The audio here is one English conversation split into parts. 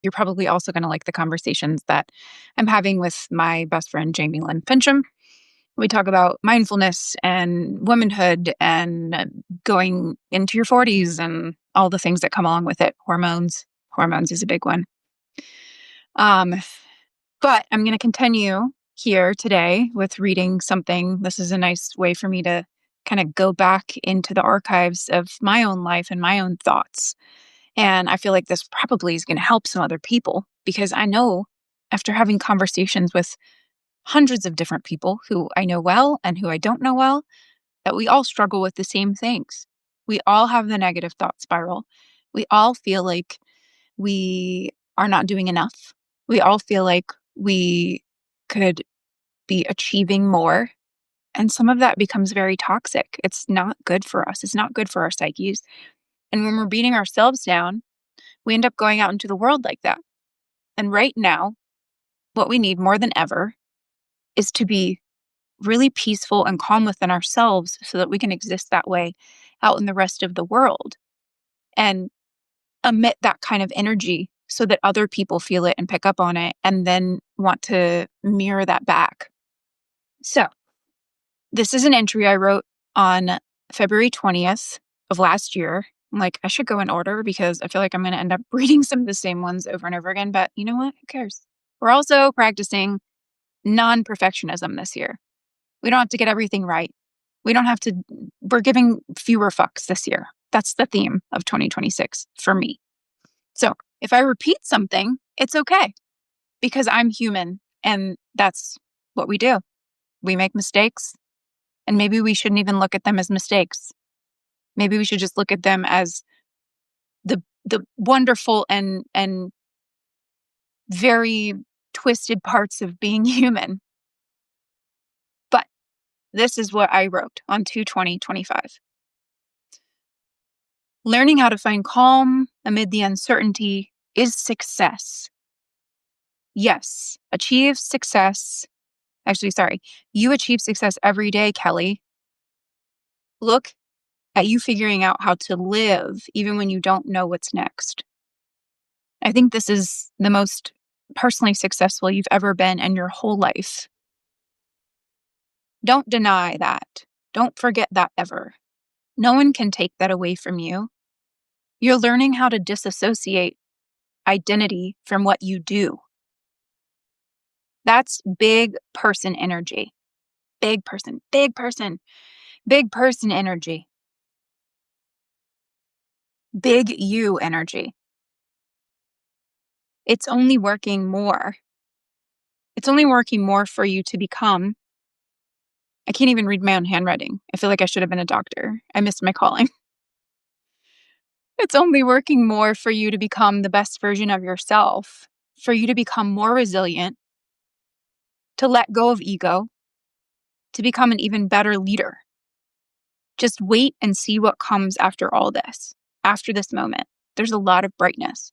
you're probably also going to like the conversations that I'm having with my best friend, Jamie Lynn Fincham. We talk about mindfulness and womanhood and going into your 40s and all the things that come along with it. Hormones. Hormones is a big one. But I'm going to continue here today with reading something. This is a nice way for me to kind of go back into the archives of my own life and my own thoughts. And I feel like this probably is going to help some other people because I know after having conversations with hundreds of different people who I know well and who I don't know well, that we all struggle with the same things. We all have the negative thought spiral. We all feel like we are not doing enough. We all feel like we could be achieving more. And some of that becomes very toxic. It's not good for us. It's not good for our psyches. And when we're beating ourselves down, we end up going out into the world like that. And right now, what we need more than ever is to be really peaceful and calm within ourselves so that we can exist that way out in the rest of the world and emit that kind of energy so that other people feel it and pick up on it and then want to mirror that back. So, this is an entry I wrote on February 20th of last year. I'm like, I should go in order because I feel like I'm going to end up reading some of the same ones over and over again. But you know what? Who cares? We're also practicing non-perfectionism this year. We don't have to get everything right. We're giving fewer fucks this year. That's the theme of 2026 for me. So if I repeat something, it's okay because I'm human and that's what we do. We make mistakes and maybe we shouldn't even look at them as mistakes. Maybe we should just look at them as the wonderful and very twisted parts of being human. But this is what I wrote on 2/20/25. Learning how to find calm amid the uncertainty is success. Yes, achieve success. Actually, sorry. You achieve success every day, Kelly. Look at you figuring out how to live even when you don't know what's next. I think this is the most personally successful you've ever been in your whole life. Don't deny that. Don't forget that ever. No one can take that away from you. You're learning how to disassociate identity from what you do. That's big person energy. Big person, big person, big person energy. Big you energy. It's only working more. It's only working more for you to become. I can't even read my own handwriting. I feel like I should have been a doctor. I missed my calling. It's only working more for you to become the best version of yourself, for you to become more resilient, to let go of ego, to become an even better leader. Just wait and see what comes after all this, after this moment. There's a lot of brightness.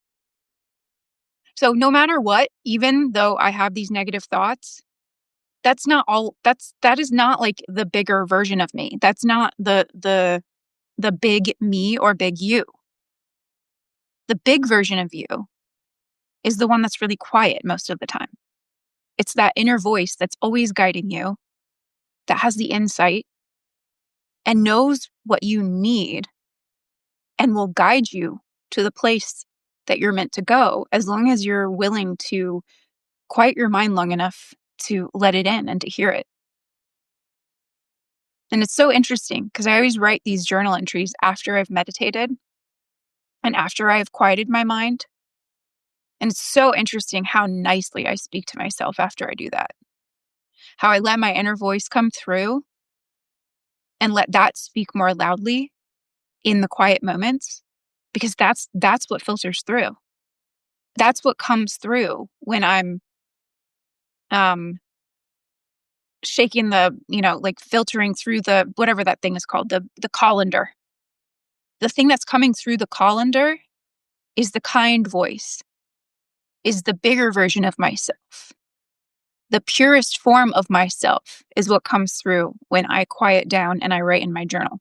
So no matter what, even though I have these negative thoughts, that is not like the bigger version of me. That's not the big me or big you. The big version of you is the one that's really quiet most of the time. It's that inner voice that's always guiding you, that has the insight and knows what you need and will guide you to the place that you're meant to go as long as you're willing to quiet your mind long enough to let it in and to hear it. And it's so interesting because I always write these journal entries after I've meditated and after I've quieted my mind. And it's so interesting how nicely I speak to myself after I do that. How I let my inner voice come through and let that speak more loudly in the quiet moments, because that's what filters through. That's what comes through when I'm shaking like filtering through the whatever that thing is called, the colander. The thing that's coming through the colander is the kind voice, is the bigger version of myself. The purest form of myself is what comes through when I quiet down and I write in my journal.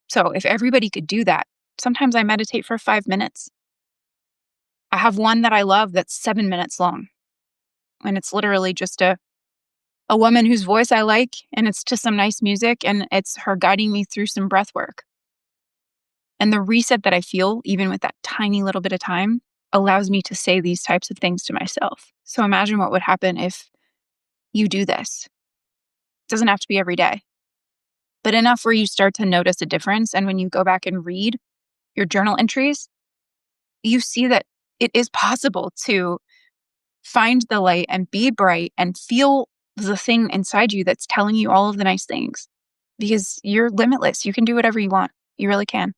So if everybody could do that, sometimes I meditate for 5 minutes. I have one that I love that's 7 minutes long, and it's literally just a woman whose voice I like, and it's to some nice music, and it's her guiding me through some breath work. And the reset that I feel, even with that tiny little bit of time, allows me to say these types of things to myself. So imagine what would happen if you do this. It doesn't have to be every day, but enough where you start to notice a difference. And when you go back and read your journal entries, you see that it is possible to find the light and be bright and feel the thing inside you that's telling you all of the nice things, because you're limitless. You can do whatever you want. You really can.